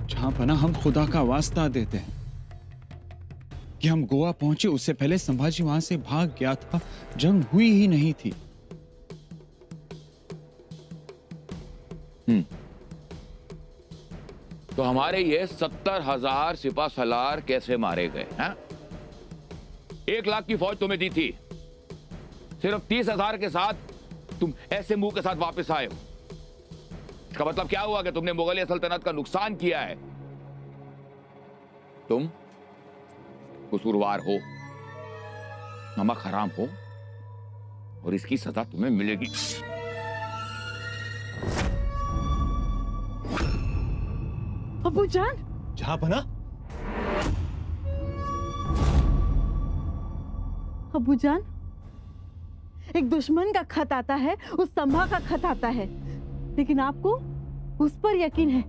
जहां पना हम खुदा का वास्ता देते हैं कि हम गोवा पहुंचे उससे पहले संभाजी वहां से भाग गया था, जंग हुई ही नहीं थी। तो हमारे ये 70,000 सिपा सलार कैसे मारे गए हैं? 1 लाख की फौज तुम्हें दी थी, सिर्फ 30,000 के साथ तुम ऐसे मुंह के साथ वापस आए हो। इसका मतलब क्या हुआ कि तुमने मुगलिया सल्तनत का नुकसान किया है। तुम कसूरवार हो, नमक हराम हो, और इसकी सजा तुम्हें मिलेगी। अबूजान, जहांपना, अबूजान, एक दुश्मन का खत आता है, उस संभा का खत आता है, लेकिन आपको उस पर यकीन है।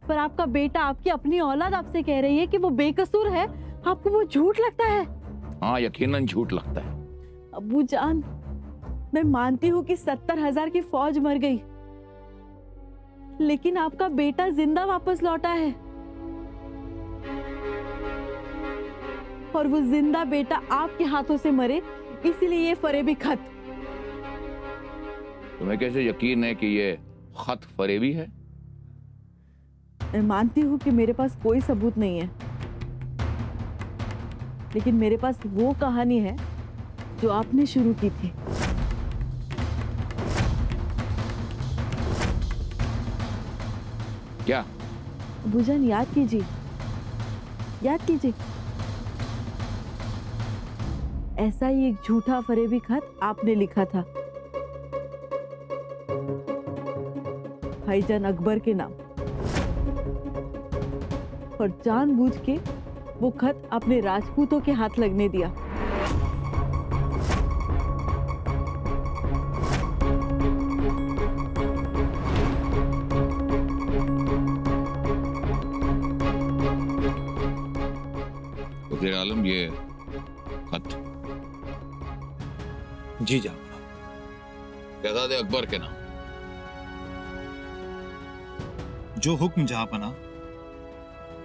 पर आपका बेटा, आपकी अपनी औलाद आपसे कह रही है कि वो बेकसूर है, आपको वो झूठ लगता है? हाँ, यकीनन झूठ लगता है। अबूजान, मैं मानती हूँ कि 70,000 की फौज मर गई, लेकिन आपका बेटा जिंदा वापस लौटा है, और वो जिंदा बेटा आपके हाथों से मरे, इसीलिए ये फरेबी खत। तुम्हें कैसे यकीन है कि ये खत फरेबी है? मैं मानती हूँ कि मेरे पास कोई सबूत नहीं है, लेकिन मेरे पास वो कहानी है जो आपने शुरू की थी। क्या? अबूजान, याद कीजिए, याद कीजिए। ऐसा ही एक झूठा फरेबी खत आपने लिखा था भाईजान अकबर के नाम, और जानबूझ के वो खत अपने राजपूतों के हाथ लगने दिया। वज़ीर आलम, ये खत जी जहांपना, शहजादे अकबर के नाम। जो हुक्म जहांपना,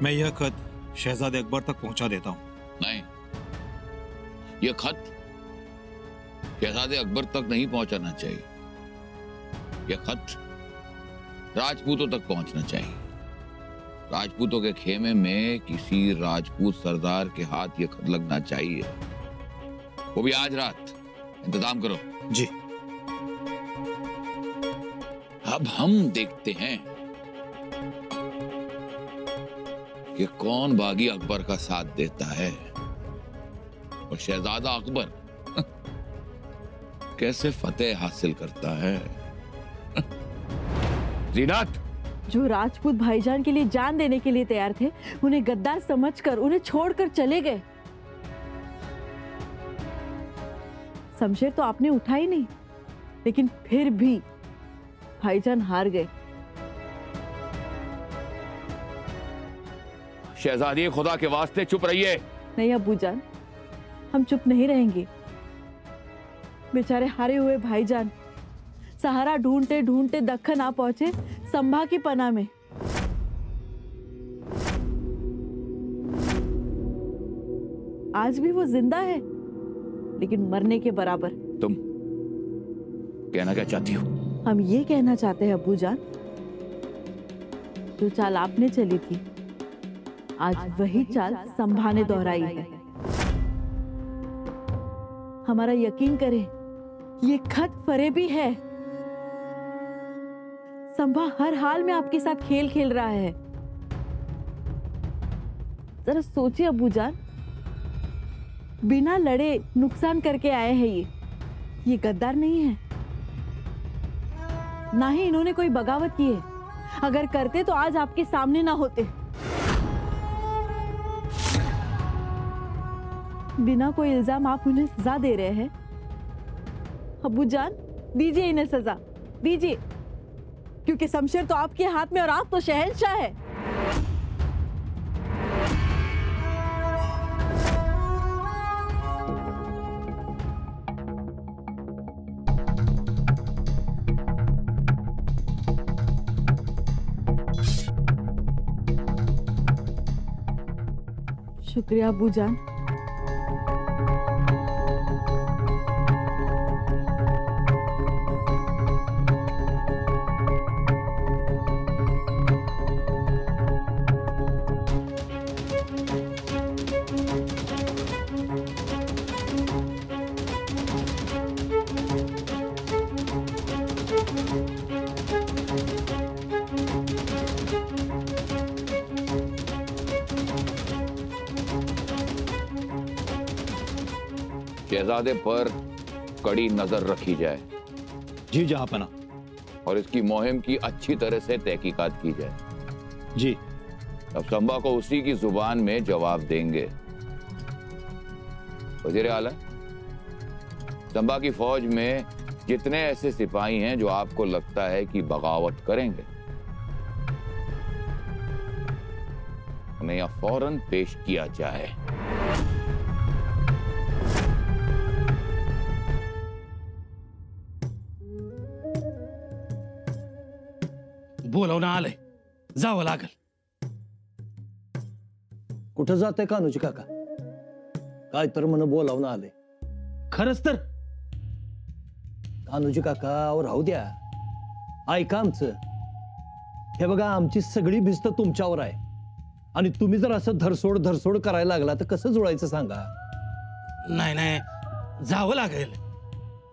मैं यह खत शहजादे अकबर तक पहुंचा देता हूं। नहीं, यह खत शहजादे अकबर तक नहीं पहुंचाना चाहिए। यह खत राजपूतों तक पहुंचना चाहिए। राजपूतों के खेमे में किसी राजपूत सरदार के हाथ यह खत लगना चाहिए, वो भी आज रात। इंतजाम करो। जी। अब हम देखते हैं कि कौन बागी अकबर का साथ देता है और शहजादा अकबर कैसे फतेह हासिल करता है। जीनत, जो राजपूत भाईजान के लिए जान देने के लिए तैयार थे, उन्हें गद्दार समझकर उन्हें छोड़कर चले गए। शमशेर तो आपने उठा ही नहीं, लेकिन फिर भी भाईजान हार गए। शहजादी, खुदा के वास्ते चुप रहिए। नहीं अबूजान, हम चुप नहीं रहेंगे। बेचारे हारे हुए भाईजान सहारा ढूंढते ढूंढते दक्कन आ पहुंचे, संभा की पनाह में। आज भी वो जिंदा है, लेकिन मरने के बराबर। तुम कहना क्या चाहती हो? हम ये कहना चाहते हैं अबूजान, जो चाल आपने चली थी, आज वही चाल संभा ने दोहराई है। हमारा यकीन करें, ये खत फरेबी है। संभा हर हाल में आपके साथ खेल खेल रहा है। जरा सोचिए अबूजान, बिना लड़े नुकसान करके आए हैं ये गद्दार नहीं है, ना ही इन्होंने कोई बगावत की है। अगर करते तो आज आपके सामने ना होते। बिना कोई इल्जाम आप उन्हें सजा दे रहे हैं। अबूजान, दीजिए इन्हें सजा, दीजिए, क्योंकि शमशेर तो आपके हाथ में और आप तो शहंशाह है। शुक्रिया अबूजान। शहजादे पर कड़ी नजर रखी जाए जी जहांपना। और इसकी मुहिम की अच्छी तरह से तहकीकात की जाए। जी। अब संभा को उसी की जुबान में जवाब देंगे। वजीर आला, संभा की फौज में जितने ऐसे सिपाही हैं जो आपको लगता है कि बगावत करेंगे, उन्हें यहां फौरन पेश किया जाए। बोलवणं आलंय, जावं लागल। कुठं जाते कान्होजी काका? काय तर म्हण बोलावणं आले। खरंच तर कान्होजी काका अहो राहू द्या, ऐका आमचं। हे बघा, आमची सगळी भिस्त तुमच्यावर आहे आणि तुम्ही जर असं धरसोड करायला लागला तर कसं जुळायचं सांगा? नाही नाही, जावं लागेल।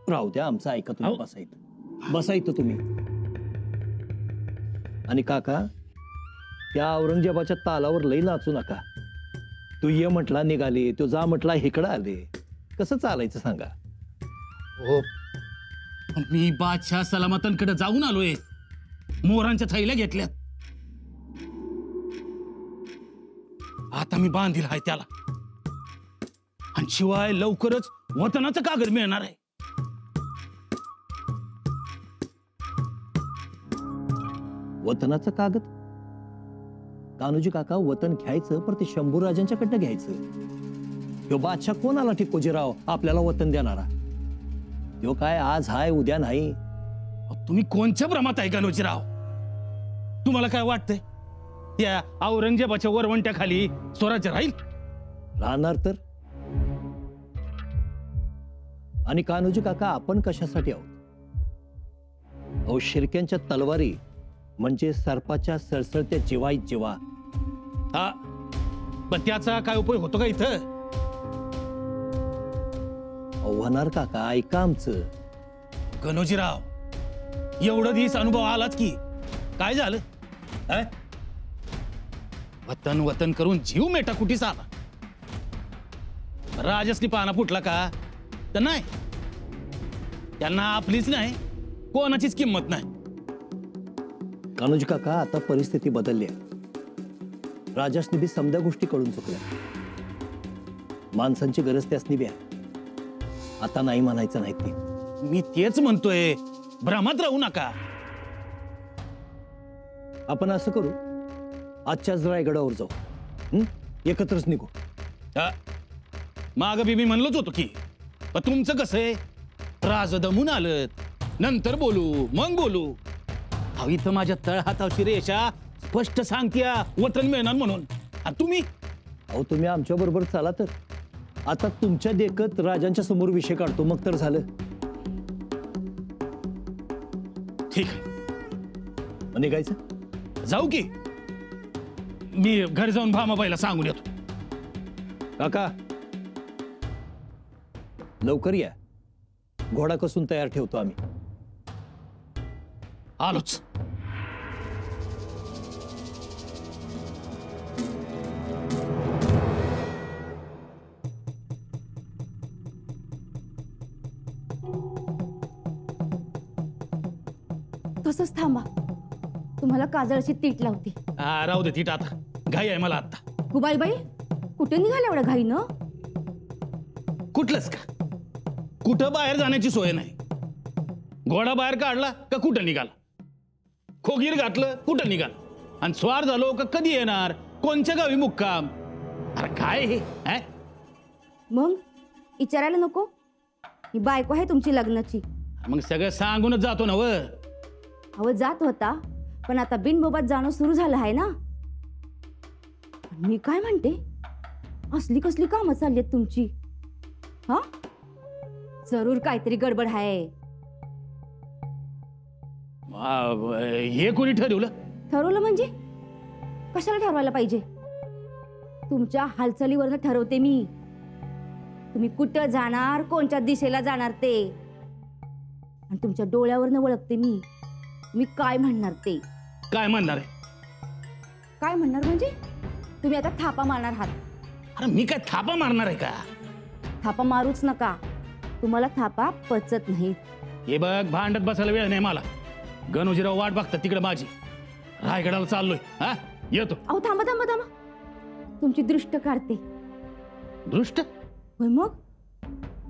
राहू द्या, आमचं ऐका तुम्ही। अहो. बसायचं तुम्ही। आणि काका, त्या औरंगजेबाच्या तालावर लई नाचू नका। तू ये म्हटला निघाले, तो जा म्हटला इकडं आले, कसं चालायचं सांगा? हो, पण मी बादशाह सलामतांकडे जाऊन आलोय, मोरांच्या थैल्या घेतल्यात। आता मी बांधील आहे त्याला, आणि शिवाय लवकरच वतनाचं कागद मिळणार आहे। वतनाचं कागद? कान्होजी काका, वतन घ्यायचं पण ते शंभू राजांच्याकडनं घ्यायचं। ह्यो बादशाह कोण आला टिकोजीराव आपल्याला वतन देणारा? ह्यो काय आज हाय उद्या नाही। तुम्ही कोणत्या भ्रमात आहे कान्होजीराव? तुम्हाला काय वाटतंय त्या औरंगजेबाच्या वरवंट्याखाली स्वराज्य राहील? राहणार तर। आणि कान्होजी काका, आपण कशासाठी आहोत? अहो, शिर्क्यांच्या तलवारी म्हणजे सर्पाच्या सळसळत्या जीवाई जीवा। हा, पण त्याचा काय उपयोग होतो का इथं? होणार काका, ऐका आमचं। कान्होजीराव, एवढं दिवस अनुभव आलाच की काय झालं? वतन वतन करून जीव मेटा कुठीच आला। राजसनी पाना फुटला का? तर नाही, त्यांना आपलीच नाही कोणाचीच किंमत नाही। कान्होजी काका, आता परिस्थिती बदलली आहे। राजासनी बी समद्या गोष्टी कळून चुकल्या। माणसांची गरज त्यासनी बी आहे, आता नाही म्हणायचं नाही ती। मी तेच म्हणतोय, भ्रमात राहू नका। आपण असं करू, आजच्याच रायगडावर जाऊ, एकत्रच निघू। माग बी मी म्हणलोच होतो की, पण तुमचं कसं आहे, राज दमून आलं, नंतर बोलू मग बोलू। अहो, इथं माझ्या तळहातावची रेषा स्पष्ट सांगत्या वतन मिळणार म्हणून, आणि तुम्ही? अहो, तुम्ही आमच्या बरोबर चला तर। आता तुमच्या देखत राजांच्या समोर विषय काढतो, मग तर झालं। ठीक आहे, मग निघायचं? जाऊ की? मी घरी जाऊन भामाबाईला सांगून येतो। काका, लवकर या, घोडा कसून तयार ठेवतो आम्ही। आलोच। तसंच थांबा, तुम्हाला काजळची तीट लावते। राहू दे तीट, आता घाई आहे मला आता। गुबाई बाई, कुठे निघाले एवढ्या घाईनं? कुठलंच का? कुठं बाहेर जाण्याची सोय नाही। घोडा बाहेर काढला का कुठं निघाला, खोगीर घातलं कुठं निघाला, आणि स्वार झालो का कधी येणार, कोणच्या गावी मुक्काम? अरे काय हे? मग विचारायला नको? ही बायको आहे तुमची लग्नाची। मग सगळं सांगूनच जातो ना व। अहो, जात होता, पण आता बिनबोबात जाणं सुरू झालं आहे ना। मी काय म्हणते, असली कसली कामं चालली आहेत तुमची? हा, जरूर काहीतरी गडबड आहे. हे कोणी ठरवलं? ठरवलं म्हणजे कशाला ठरवायला पाहिजे? तुमच्या हालचालीवरनं ठरवते मी. तुम्ही कुठं जाणार, कोणत्या दिशेला जाणार ते, आणि तुमच्या डोळ्यावरनं ओळखते मी. मी काय म्हणणार ते. काय म्हणणार आहे? काय म्हणणार म्हणजे तुम्ही आता थापा मारणार आहात. अरे मी काय थापा मारणार आहे का? थापा मारूच नका, तुम्हाला थापा पचत नाहीत. हे बघ, भांडत बसायला वेळ नाही मला. गणोजीराव वाट बघतात तिकडे माझी. रायगडाला चाललोय. हा, येतो. अहो थांबा थांबा थांबा, तुमची दृष्ट काढते. दृष्ट? होय मग.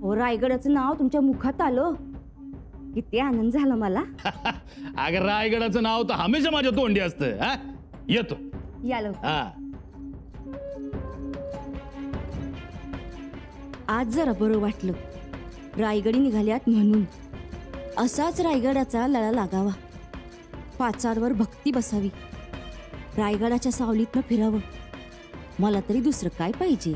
हो, रायगडाचं नाव तुमच्या मुखात आलं, किती आनंद झाला मला. अगर रायगडाचं नाव तर हमेशा माझ्या तोंडी असतं. हा, येतो. या लवकर. हा. आज जरा बरं वाटलं, रायगडी निघाल्यात म्हणून. असाच रायगडाचा लळा लागावा, पाचारवर भक्ती बसावी, रायगडाच्या सावलीतनं फिरावं. मला तरी दुसरं काय पाहिजे?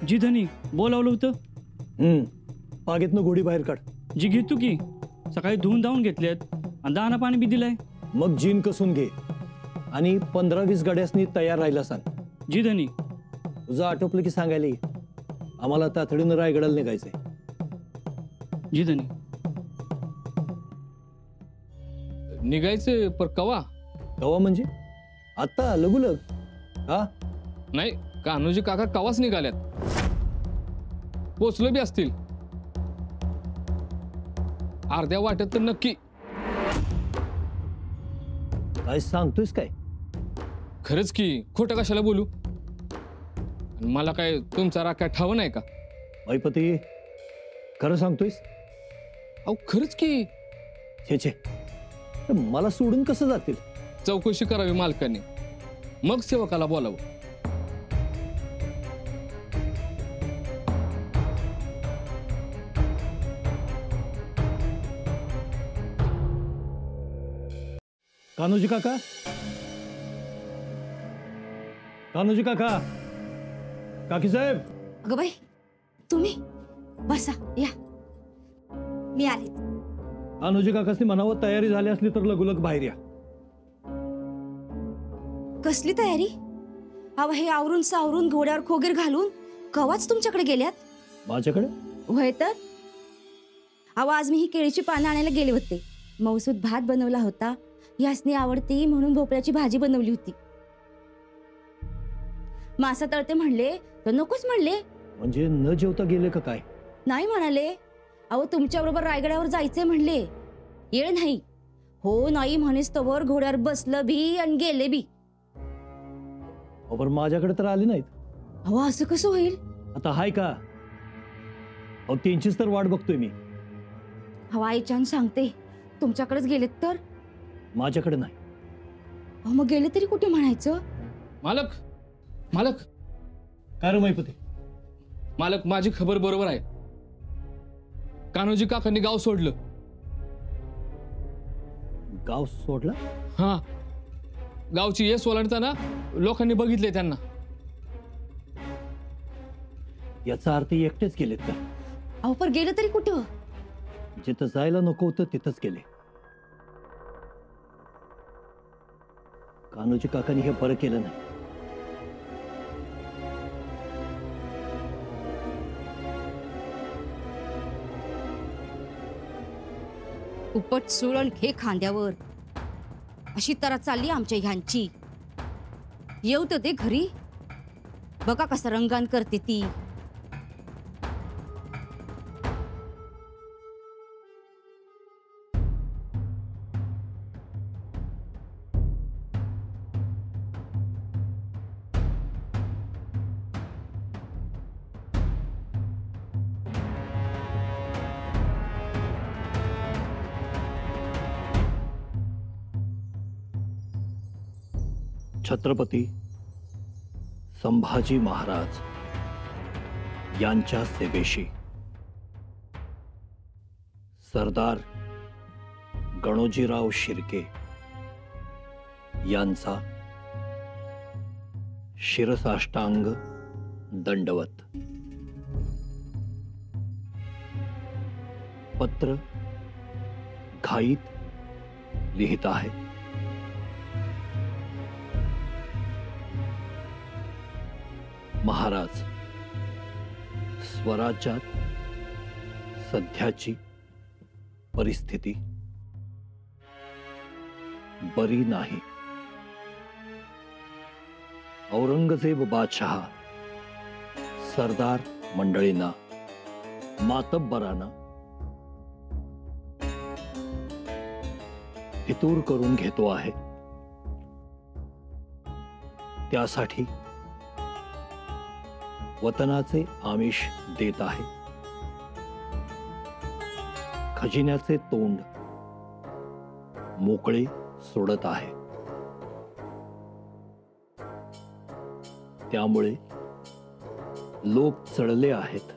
जी धनी, बोलावलं होतं. बागेतनं घोडी बाहेर काढ. जी घेतो की, सकाळी धुवून धावून घेतल्यात आणि दाना पाणी बी दिलंय. मग जीन कसून घे आणि 15-20 गाड्यासनी तयार राहायला सांग. जी धनी. तुझं आटोपलं की सांगायला ये. आम्हाला तातडीनं रायगडाला निघायचंय. जी धनी. निघायचे पर कवा? कवा म्हणजे आता लगुलग? हा, नाही, कान्होजी काका कवाच निघाल्यात. पोचलो बी असतील अर्ध्या वाटेत तर नक्की. काय सांगतोयस काय? खरंच की, खोटं कशाला बोलू? आणि मला काय तुमचा राग काय ठाव नाही का? बाईपती, खरं सांगतोयस? अहो खरंच की. छे छे, मला सोडून कसं जातील? चौकशी करावी मालकाने, मग सेवकाला बोलावं. कान्होजी काका, कान्होजी काका, काकी साहेब. अगं बाई, तुम्ही बसा, या, मी आले. कान्होजी काकासनी म्हणावं तयारी झाली असली तर लगुलग बाहेर या. कसली तयारी? अहो हे आवरून सावरून घोड्यावर खोगीर घालून कवाच तुमच्याकडे गेल्यात? माझ्याकडे? होय तर. अहो आज मी ही केळीची पानं आणायला गेले होते. मौसूद भात बनवला होता, यासनी आवडती म्हणून भोपळ्याची भाजी बनवली होती. मासा तळते म्हणले तर नकोच म्हणले. म्हणजे न जेवता गेले का काय? नाही म्हणाले. अहो तुमच्या बरोबर रायगडावर जायचे म्हणले. येळ नाही. हो नाही म्हणेस तोवर घोड्यावर बसलं बी आणि गेले बी. पण माझ्याकडे तर आले नाहीत. अहो असं कसं होईल? आता हाय का? अहो त्यांचीच तर वाट बघतोय मी. हवा आईच्यान सांगते तुमच्याकडेच गेलेत तर. माझ्याकडे नाही. अहो मग गेले तरी कुठे म्हणायचं? मालक, मालक. काय रे मैपती? मालक, माझी खबर बरोबर आहे. कान्होजी काकांनी गाव सोडलं. गाव सोडलं? हा, गावची येस ओलांडताना लोकांनी बघितले त्यांना. याचा अर्थ एकटेच गेलेत का? अहो पण गेलं तरी कुठं? जिथं जायला नको होतं तिथंच गेले. कान्होजी काकांनी हे बरं केलं नाही. उपट सुळण घे खांद्यावर, अशी तरा चालली आमच्या ह्यांची. येऊ तर ते घरी, बघा कसा रंगान करते ती. छत्रपती संभाजी महाराज यांच्या सेवेशी सरदार गणोजीराव शिर्के यांचा शिरसाष्टांग दंडवत. पत्र घाईत लिहित आहे. महाराज, स्वराज्यात सध्याची परिस्थिती बरी नाही. औरंगजेब बादशहा सरदार मंडळींना, मातब्बरांना फितूर करून घेतो आहे. त्यासाठी वतनाचे आमिष देत आहे. खजिन्याचे तोंड मोकळे सोडत आहे. त्यामुळे लोक चढले आहेत.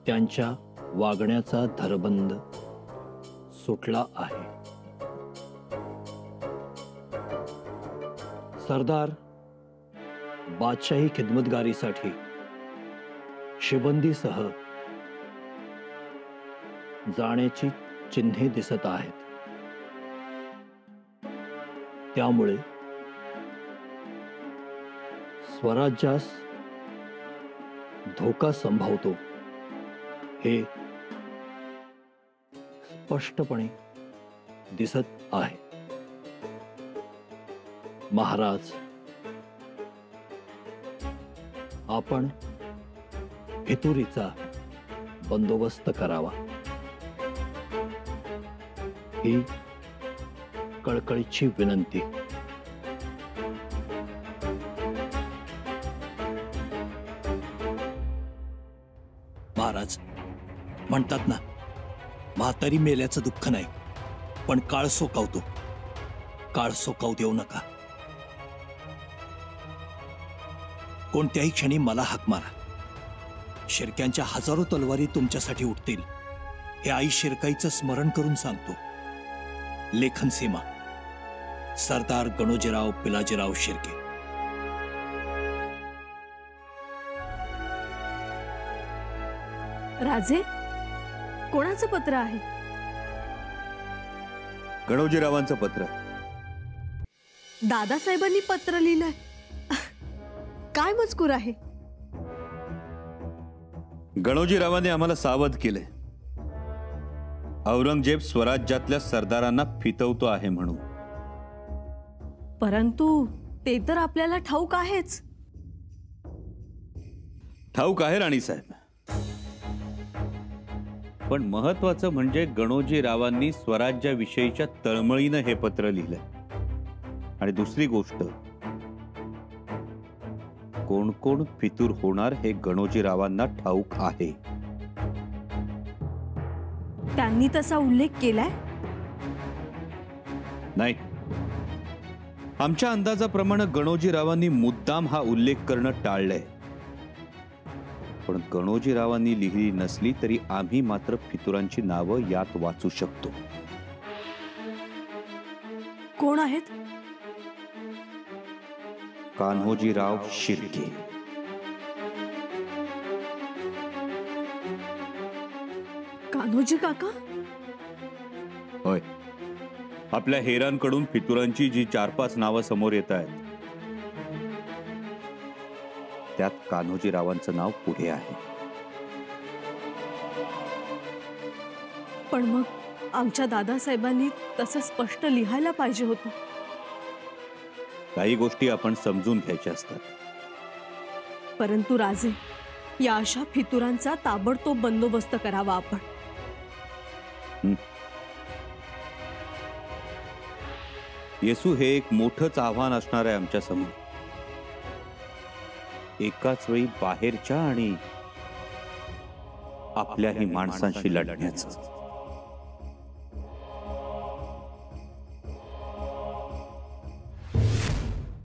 त्यांच्या वागण्याचा धरबंद सुटला आहे. सरदार बादशाही खिदमतगारीसाठी शिबंदीसह जाण्याची चिन्हे दिसत आहेत. त्यामुळे स्वराज्यास धोका संभवतो हे स्पष्टपणे दिसत आहे. महाराज, आपण फितुरीचा बंदोबस्त करावा ही कळकळीची विनंती. महाराज, म्हणतात ना, म्हातारी मेल्याचं दुःख नाही, पण काळ सोकावतो. काळ सोकावू देऊ नका. कोणत्याही क्षणी मला हाक मारा. शिर्क्यांच्या हजारो तलवारी तुमच्यासाठी उठतील हे आई शिरकाईचं स्मरण करून सांगतो. लेखन सीमा, सरदार गणोजीराव पिलाजीराव शिर्के. राजे, कोणाचं पत्र आहे? गणोजीरावांचं पत्र. दादासाहेबांनी पत्र लिहिलंय. काय मजकूर आहे? गणोजीरावांनी आम्हाला सावध केले. औरंगजेब स्वराज्यातल्या सरदारांना फितवतो आहे म्हणून. परंतु ते तर आपल्याला ठाऊक आहेच. ठाऊक आहे राणीसाहेब, पण महत्वाचं म्हणजे गणोजीरावांनी स्वराज्याविषयीच्या तळमळीनं हे पत्र लिहिलंय. आणि दुसरी गोष्ट, कोण कोण फितूर होणार हे गणोजीरावांना ठाऊक आहे. त्यांनी तसा उल्लेख केलाय? नाही, आमच्या अंदाजाप्रमाणे गणोजीरावांनी मुद्दाम हा उल्लेख करणं टाळलंय. पण गणोजीरावांनी लिहिली नसली तरी आम्ही मात्र फितुरांची नावं यात वाचू शकतो. कोण आहेत? कान्होजीराव शिर्के. कान्होजी काका? होय, आपल्या हेरांकडून फितुरांची जी 4-5 नावं समोर येत आहेत त्यात कान्होजीरावांचं नाव पुढे आहे. पण मग आमच्या दादासाहेबांनी तसं स्पष्ट लिहायला पाहिजे होतं. काही गोष्टी आपण समजून घ्यायच्या असतात. परंतु राजे, या अशा फितुरांचा ताबडतोब बंदोबस्त करावा आपण. येसू हे एक मोठंच आव्हान असणार आहे आमच्या समोर. एकाच वेळी बाहेरच्या आणि आपल्याही माणसांशी लढण्याचं.